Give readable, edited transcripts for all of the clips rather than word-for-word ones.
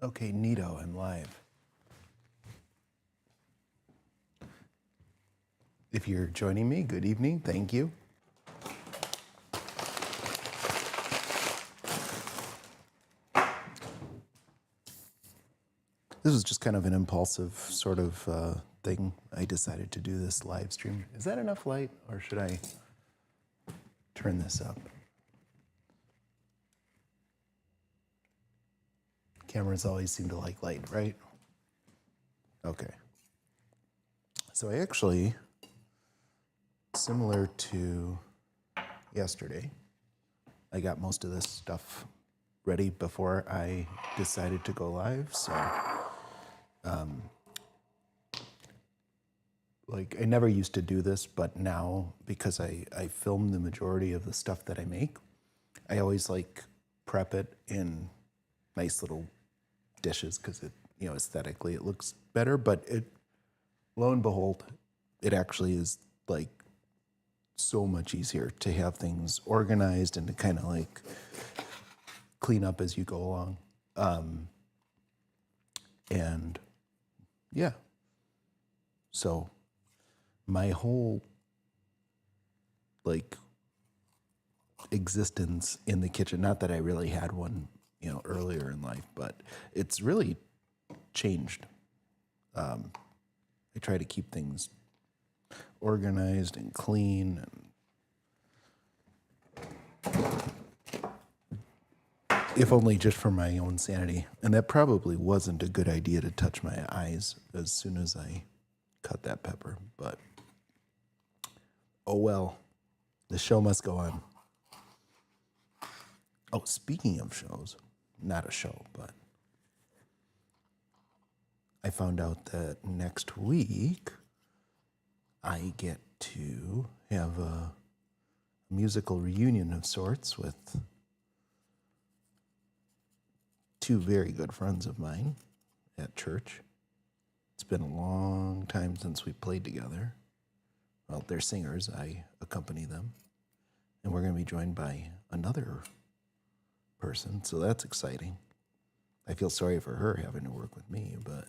Okay, neato, I'm live. If you're joining me, good evening, thank you. This was just kind of an impulsive sort of thing. I decided to do this live stream. Is that enough light, or should I turn this up? Cameras always seem to like light, right? Okay. So I actually, similar to yesterday, I got most of this stuff ready before I decided to go live. So, like, I never used to do this, but now, because I film the majority of the stuff that I make, I always like prep it in nice little dishes because it, aesthetically it looks better. But lo and behold, it actually is like so much easier to have things organized and to kind of like clean up as you go along. And yeah, so my whole like existence in the kitchen, not that I really had one, earlier in life, but it's really changed. I try to keep things organized and clean, and if only just for my own sanity. And that probably wasn't a good idea to touch my eyes as soon as I cut that pepper, but oh well, the show must go on. Oh, speaking of shows, not a show, but I found out that next week I get to have a musical reunion of sorts with two very good friends of mine at church. It's been a long time since we played together. Well, they're singers. I accompany them. And we're going to be joined by another person, so that's exciting. I feel sorry for her having to work with me, but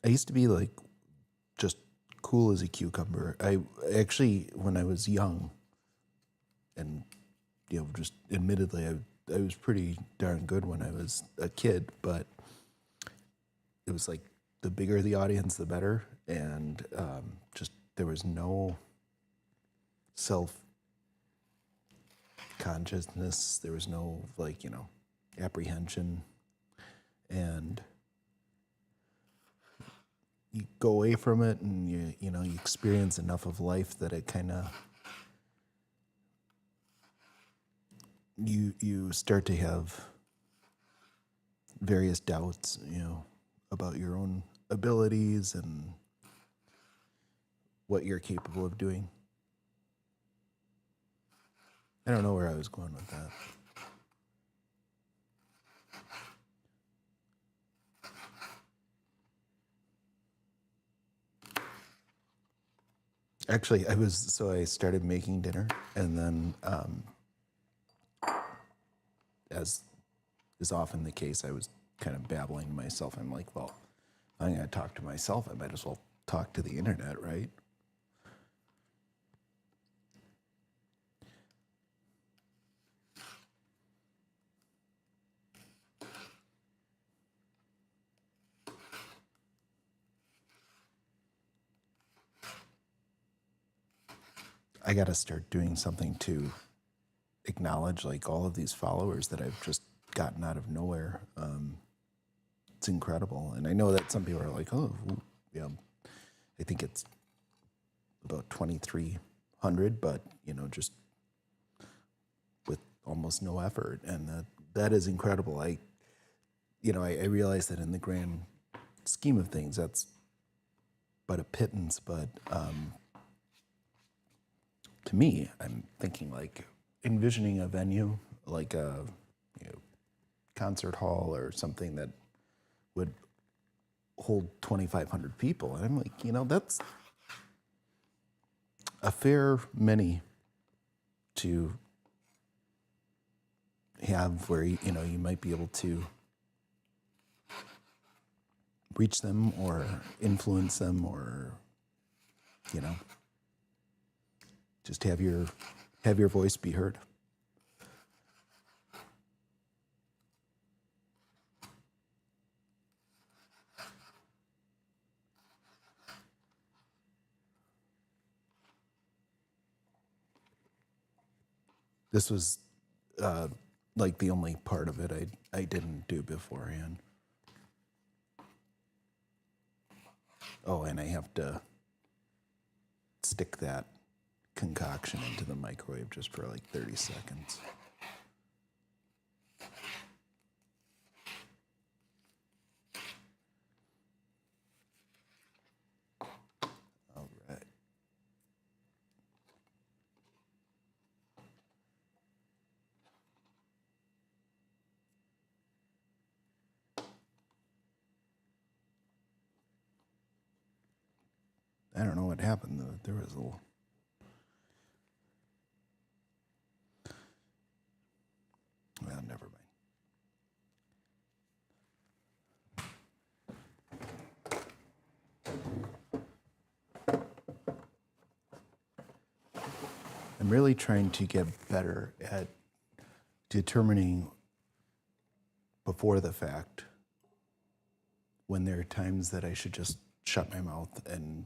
I used to be like just cool as a cucumber. I actually, when I was young, and just admittedly, I was pretty darn good when I was a kid, but it was like the bigger the audience, the better, and just there was no self consciousness. There was no apprehension, and you go away from it, and you experience enough of life that it kind of you start to have various doubts, about your own abilities and what you're capable of doing. I don't know where I was going with that. Actually, I started making dinner, and then, as is often the case, I was kind of babbling to myself. I'm like, well, I'm going to talk to myself. I might as well talk to the internet, right? I got to start doing something to acknowledge like all of these followers that I've just gotten out of nowhere. It's incredible. And I know that some people are like, oh, yeah, I think it's about 2,300, but, just with almost no effort. And that is incredible. I realize that in the grand scheme of things, that's but a pittance. But to me, I'm thinking like envisioning a venue, like a concert hall or something that would hold 2,500 people. And I'm like, a fair many to have where, you know, you might be able to reach them or influence them or, you know, just have your voice be heard. This was like the only part of it I didn't do beforehand. Oh, and I have to stick that concoction into the microwave just for like 30 seconds. All right. I don't know what happened though. There was a little. Well, never mind. I'm really trying to get better at determining before the fact when there are times that I should just shut my mouth and,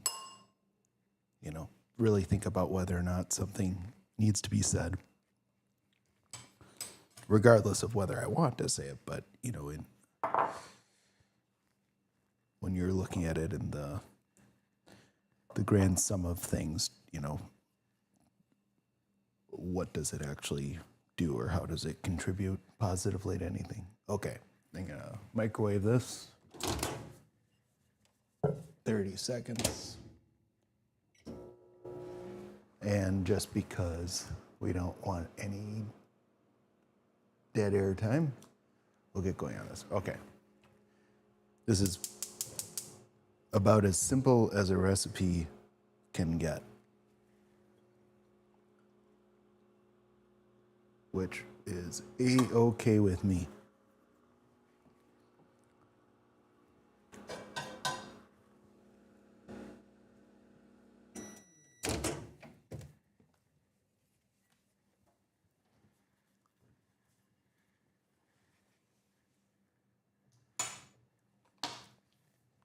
you know, really think about whether or not something needs to be said, regardless of whether I want to say it. But, you know, when you're looking at it in the grand sum of things, you know, what does it actually do or how does it contribute positively to anything? Okay, I'm gonna microwave this. 30 seconds. And just because we don't want any dead air time, we'll get going on this. Okay. This is about as simple as a recipe can get, which is A-okay with me.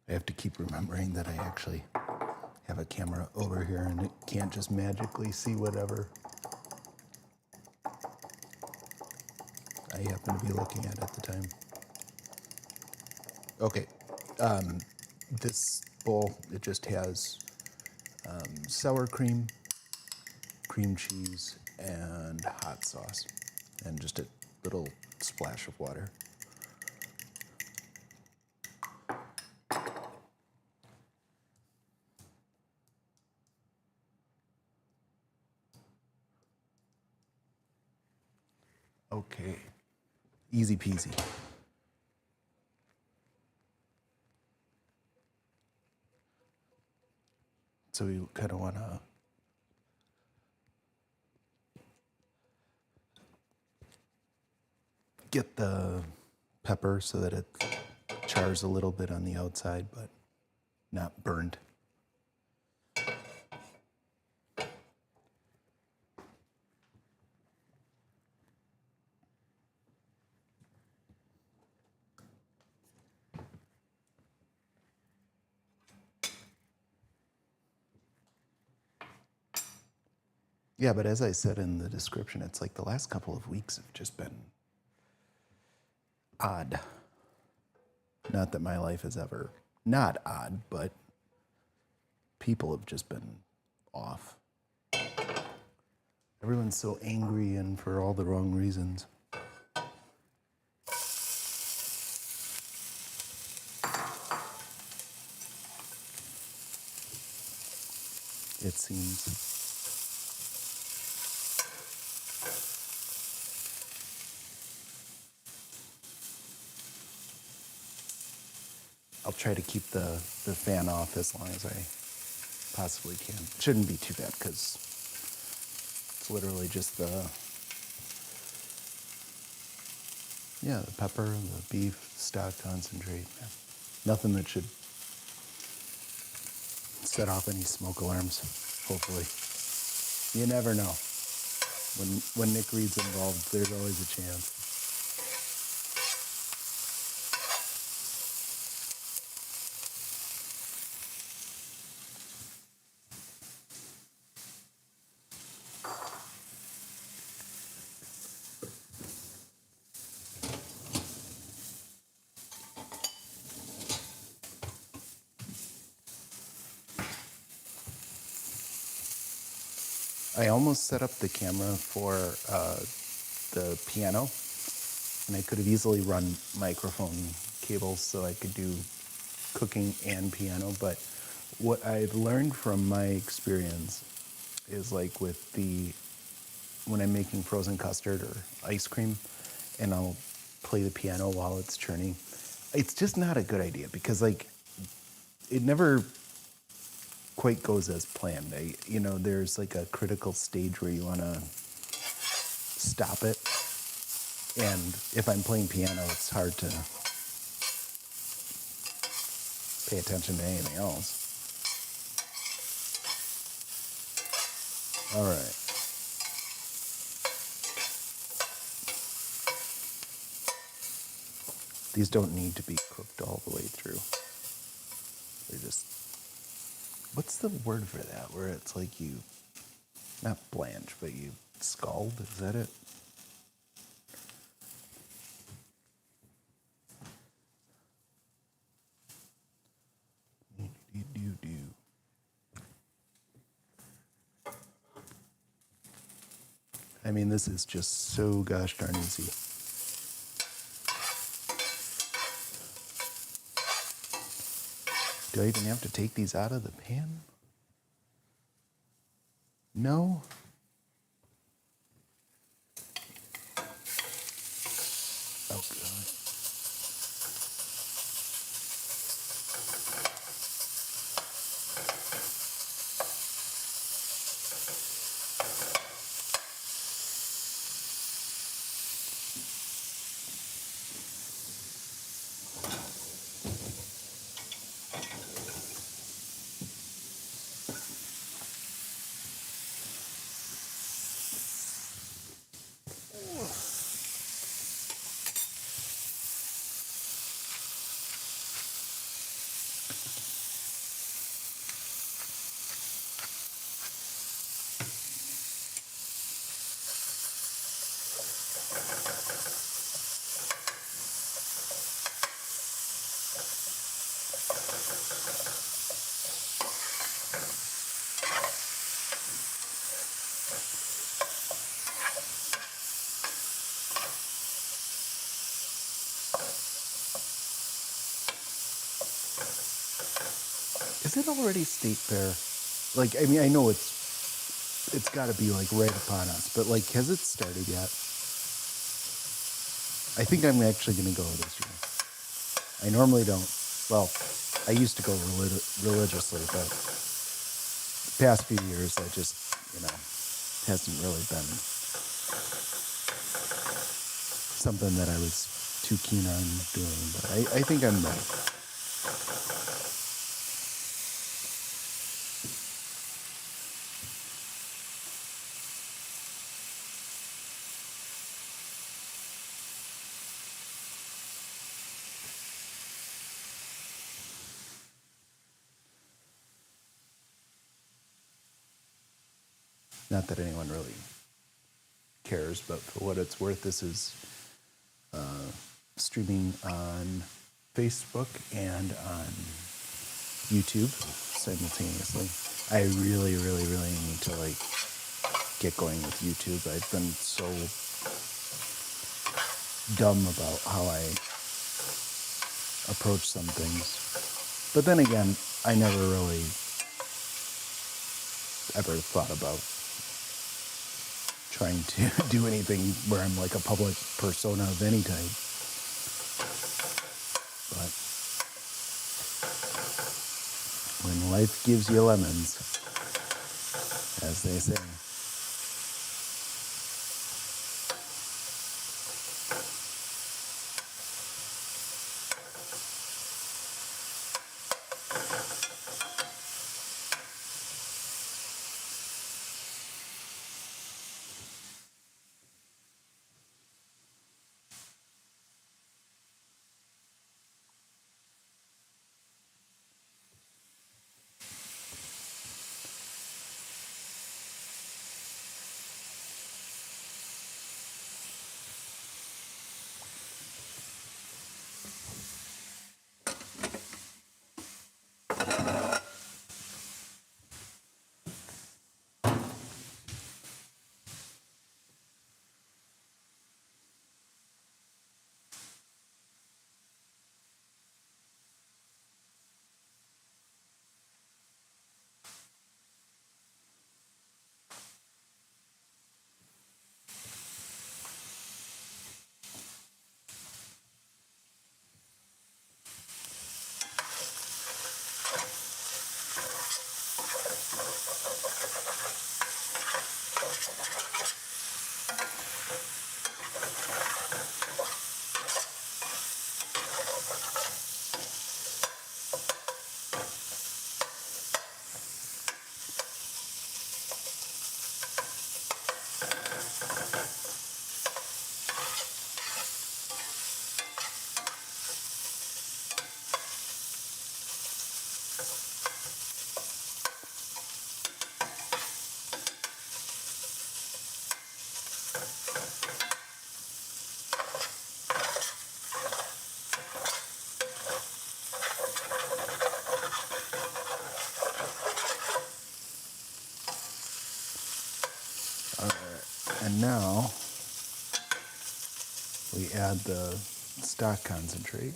I have to keep remembering that I actually have a camera over here and it can't just magically see whatever I happen to be looking at the time. Okay, this bowl, it just has sour cream, cream cheese, and hot sauce, and just a little splash of water. Okay, easy peasy. So we kind of want to get the pepper so that it chars a little bit on the outside, but not burned. Yeah, but as I said in the description, it's like the last couple of weeks have just been odd. Not that my life is ever not odd, but people have just been off. Everyone's so angry and for all the wrong reasons. It seems. I'll try to keep the fan off as long as I possibly can. It shouldn't be too bad because It's literally just the pepper, the beef, stock concentrate. Yeah. Nothing that should set off any smoke alarms, hopefully. You never know. When Nick Reed's involved, there's always a chance. I almost set up the camera for the piano, and I could have easily run microphone cables so I could do cooking and piano, but what I've learned from my experience is like when I'm making frozen custard or ice cream and I'll play the piano while it's churning, it's just not a good idea because like it never quite goes as planned. There's like a critical stage where you want to stop it. And if I'm playing piano, it's hard to pay attention to anything else. All right. These don't need to be cooked all the way through. They're just, what's the word for that? Where it's like you, not blanch, but you scald, is that it? I mean, this is just so gosh darn easy. Do I even have to take these out of the pan? No? Oh, God. Is it already state fair? Like, I mean, I know it's got to be like right upon us, but like, has it started yet? I think I'm actually going to go this year. I normally don't. Well, I used to go religiously, but the past few years, I just, hasn't really been something that I was too keen on doing. But I think I'm ready. Not that anyone really cares, but for what it's worth, this is streaming on Facebook and on YouTube simultaneously. I really, really, really need to like get going with YouTube. I've been so dumb about how I approach some things. But then again, I never really ever thought about trying to do anything where I'm like a public persona of any type. But when life gives you lemons, as they say. And now we add the stock concentrate.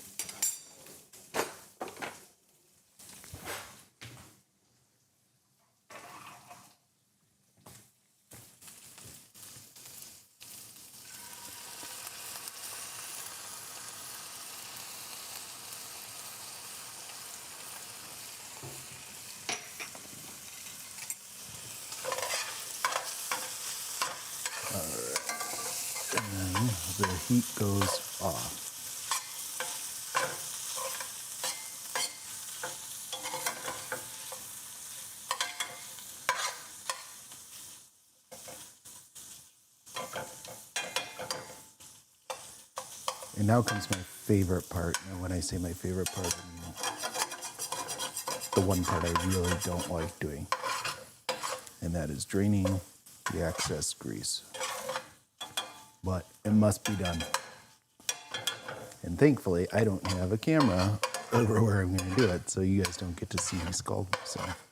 And then the heat goes off. And now comes my favorite part. And when I say my favorite part, I mean the one part I really don't like doing. And that is draining the excess grease. But it must be done. And thankfully, I don't have a camera over where I'm going to do it, so you guys don't get to see me scald myself.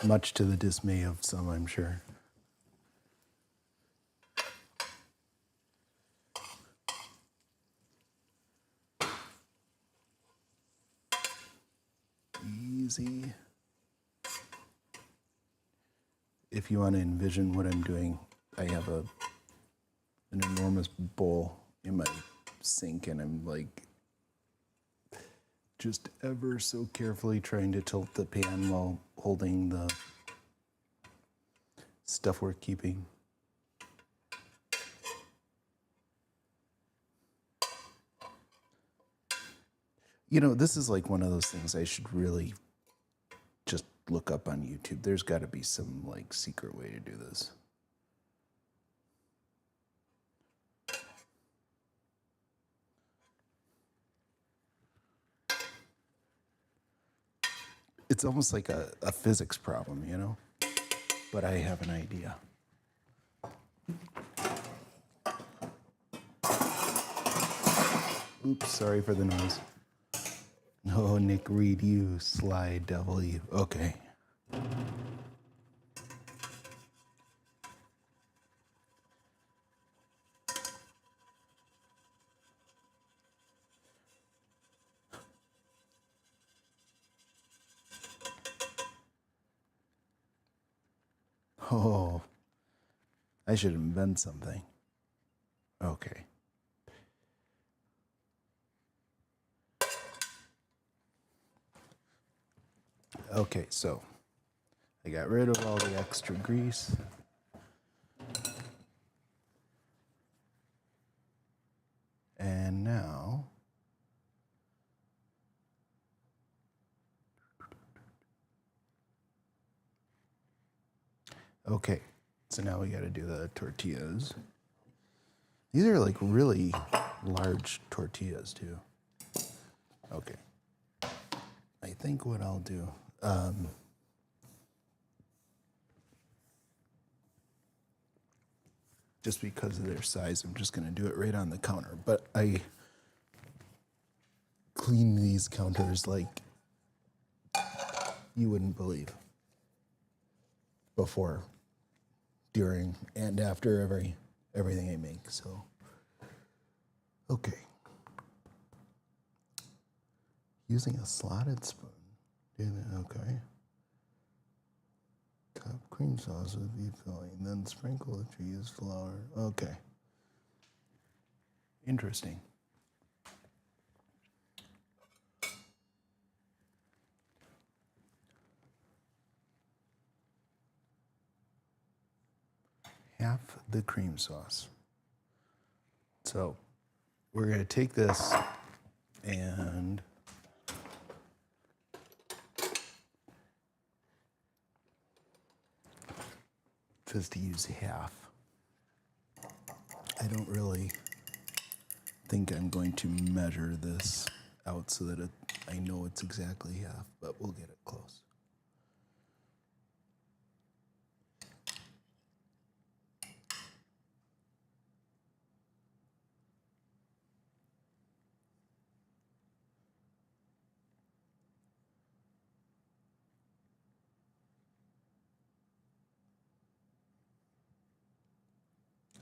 Much to the dismay of some, I'm sure. Easy. If you want to envision what I'm doing, I have an enormous bowl in my sink, and I'm like just ever so carefully trying to tilt the pan while holding the stuff we're keeping. You know, this is like one of those things I should really just look up on YouTube. There's got to be some like secret way to do this. It's almost like a physics problem, you know? But I have an idea. Oops, sorry for the noise. Oh, Nick Reed, you sly devil, you. Okay. Oh, I should invent something. Okay. Okay, so I got rid of all the extra grease. And now okay, so now we got to do the tortillas. These are like really large tortillas too. Okay. I think what I'll do, just because of their size, I'm just going to do it right on the counter. But I clean these counters like you wouldn't believe. Before, during, and after everything I make. So, okay. Using a slotted spoon. Okay. Top cream sauce with beef filling, then sprinkle the cheese, flour. Okay. Interesting. half the cream sauce. So we're going to take this and just use half. I don't really think I'm going to measure this out so that I know it's exactly half, but we'll get it close.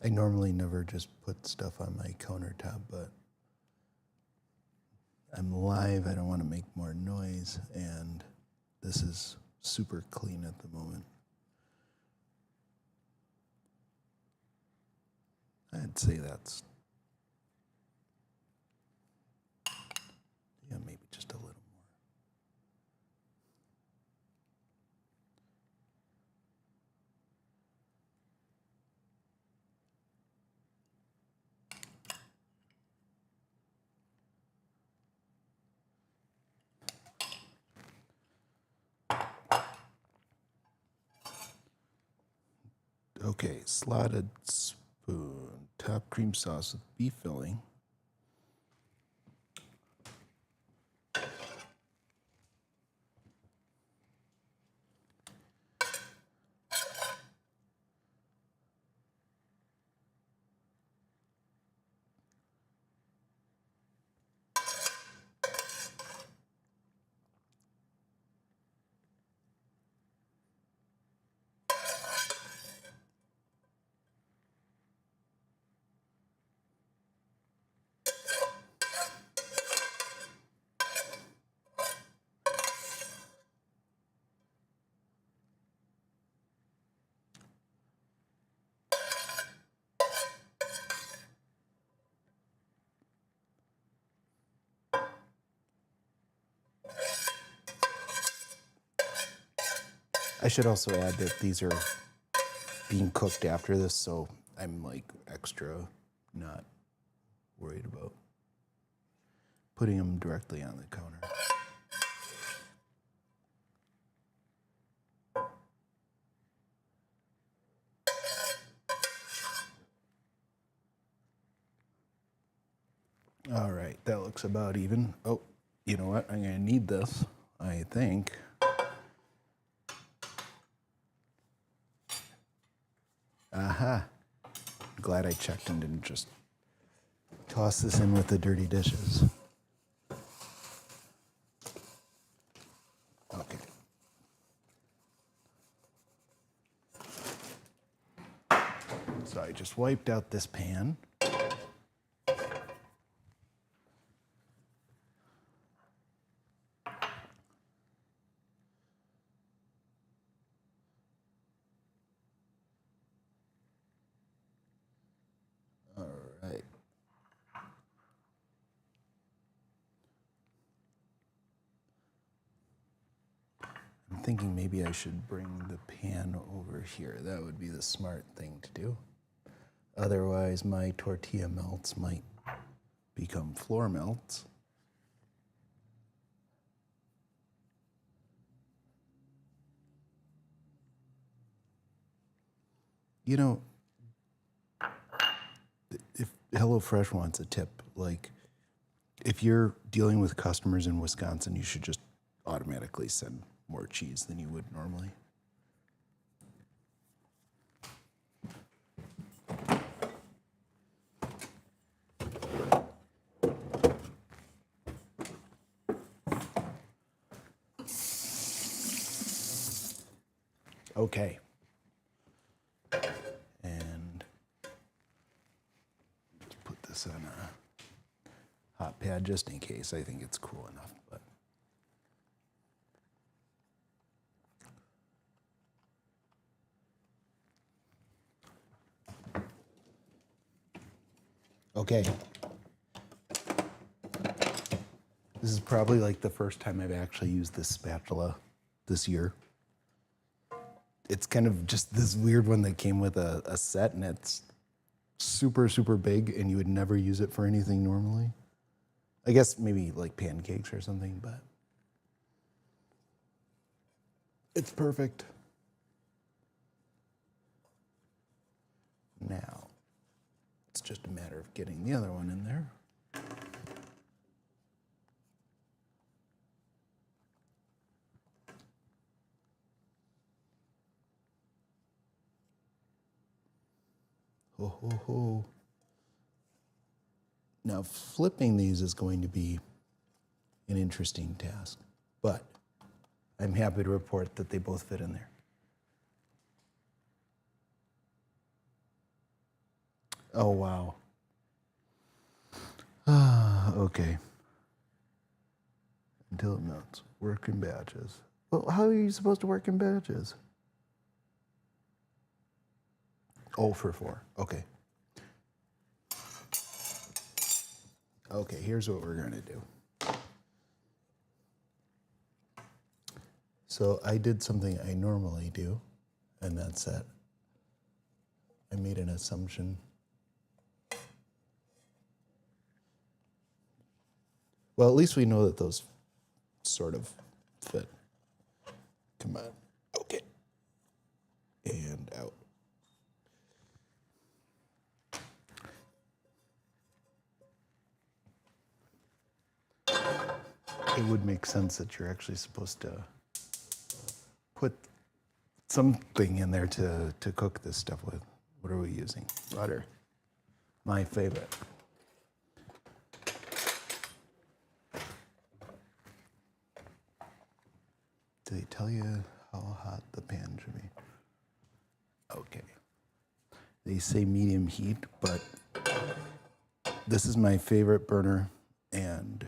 I normally never just put stuff on my countertop, but I'm live, I don't want to make more noise, and this is super clean at the moment. I'd say that's, yeah, maybe just a little more. Okay, slotted spoon, top cream sauce with beef filling. I should also add that these are being cooked after this, so I'm like extra not worried about putting them directly on the counter. All right, that looks about even. Oh, you know what? I'm gonna need this, I think. Aha. Glad I checked and didn't just toss this in with the dirty dishes. Okay. So I just wiped out this pan. All right. I'm thinking maybe I should bring the pan over here. That would be the smart thing to do. Otherwise, my tortilla melts might become floor melts. You know, if HelloFresh wants a tip, like if you're dealing with customers in Wisconsin, you should just automatically send more cheese than you would normally. Okay. And let's put this on a hot pad just in case. I think it's cool enough, but okay. This is probably like the first time I've actually used this spatula this year. it's kind of just this weird one that came with a set, and it's super, super big, and you would never use it for anything normally. I guess maybe like pancakes or something, but it's perfect. Now, it's just a matter of getting the other one in there. Ho, ho, ho. Now, flipping these is going to be an interesting task, but I'm happy to report that they both fit in there. Oh, wow. Okay. Until it melts. Work in batches. Well, how are you supposed to work in batches? 0 for 4. Okay. Okay, here's what we're going to do. So I did something I normally do, and that's that I made an assumption. Well, at least we know that those sort of fit. Come on. Okay. And out. It would make sense that you're actually supposed to put something in there to cook this stuff with. What are we using? Butter. My favorite. Do they tell you how hot the pan should be? Okay. They say medium heat, but this is my favorite burner, and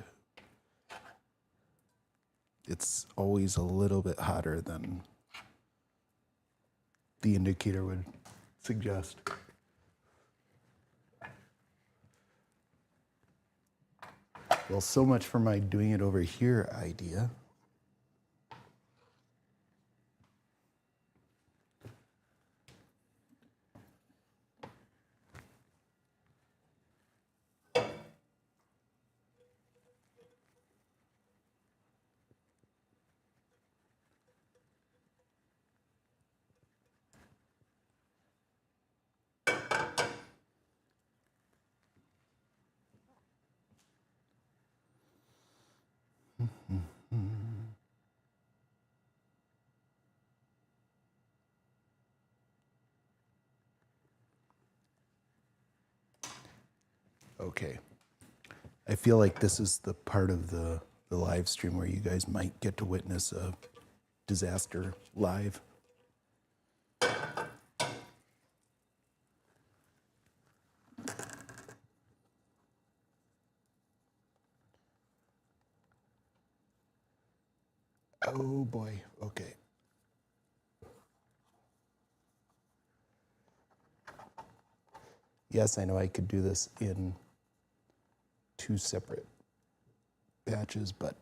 it's always a little bit hotter than the indicator would suggest. Well, so much for my doing it over here idea. Okay. I feel like this is the part of the live stream where you guys might get to witness a disaster live. Oh boy, okay. Yes, I know I could do this in 2 separate batches, but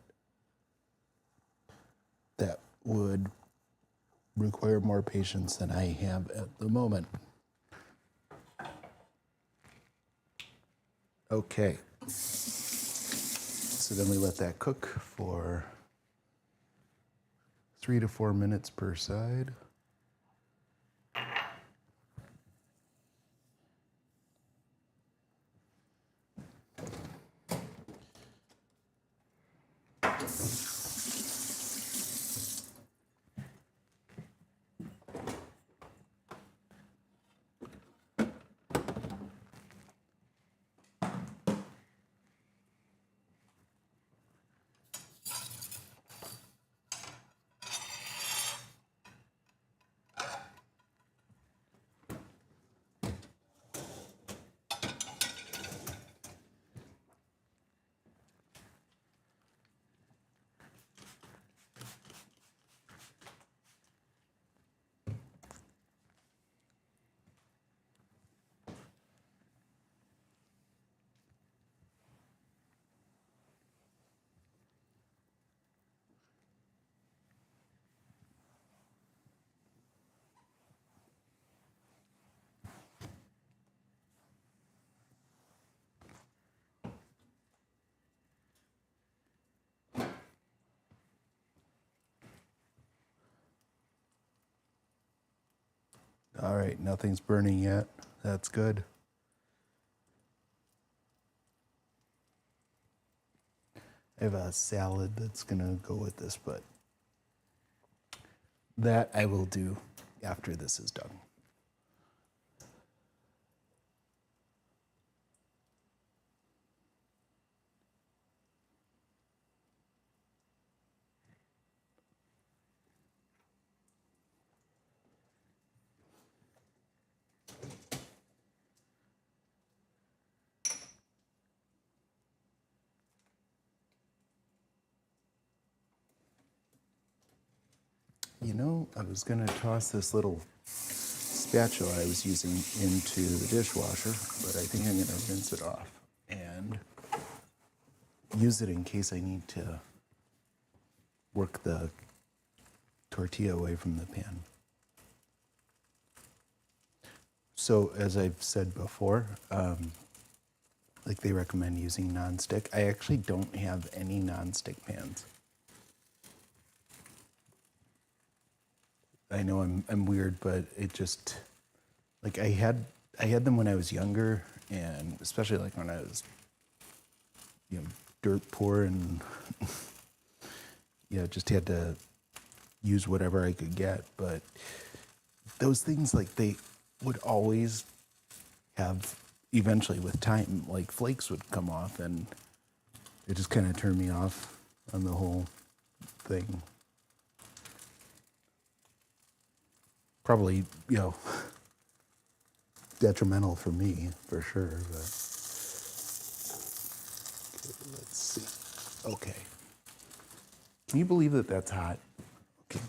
that would require more patience than I have at the moment. Okay. So then we let that cook for 3 to 4 minutes per side. All right, nothing's burning yet. That's good. I have a salad that's gonna go with this, but that I will do after this is done. You know, I was gonna toss this little spatula I was using into the dishwasher, but I think I'm gonna rinse it off and use it in case I need to work the tortilla away from the pan. So as I've said before, like they recommend using nonstick. I actually don't have any nonstick pans. I know I'm weird, but it just like I had them when I was younger, and especially like when I was dirt poor and just had to use whatever I could get. But those things, like, they would always have, eventually with time, like flakes would come off, and it just kind of turned me off on the whole thing. Probably, detrimental for me, for sure. But okay, let's see. Okay. Can you believe that that's hot? Okay.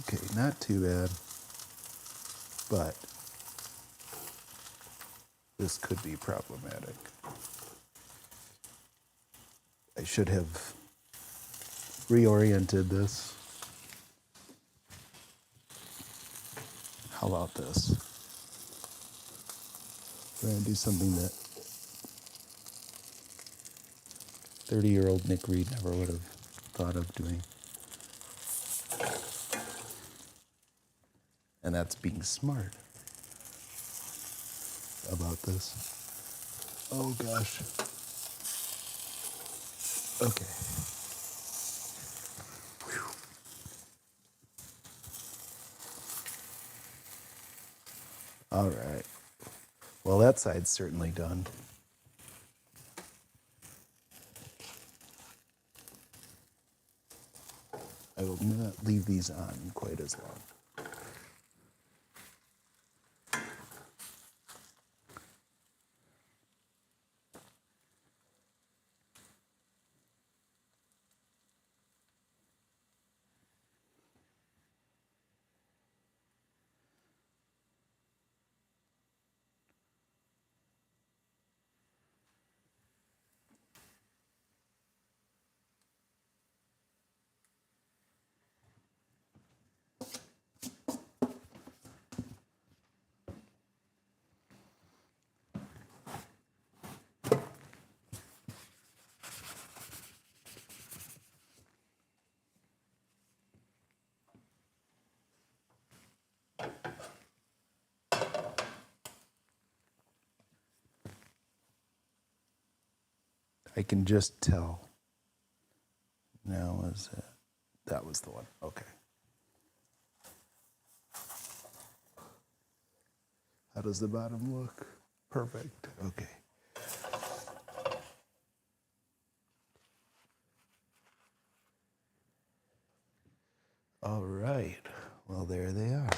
Okay, not too bad, but this could be problematic. I should have reoriented this. How about this? We're gonna do something that 30-year-old Nick Reed never would have thought of doing. And that's being smart about this. Oh gosh. Okay. Whew. All right. Well, that side's certainly done. I will not leave these on quite as long. I can just tell. Now, was it? That was the one. Okay. How does the bottom look? Perfect. Okay. All right. Well, there they are.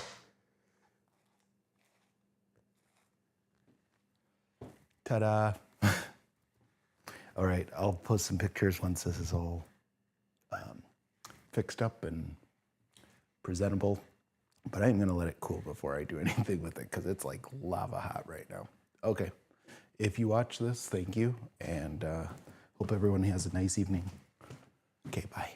Ta-da. All right. I'll post some pictures once this is all fixed up and presentable. But I'm going to let it cool before I do anything with it because it's like lava hot right now. Okay. If you watch this, thank you. And hope everyone has a nice evening. Okay, bye.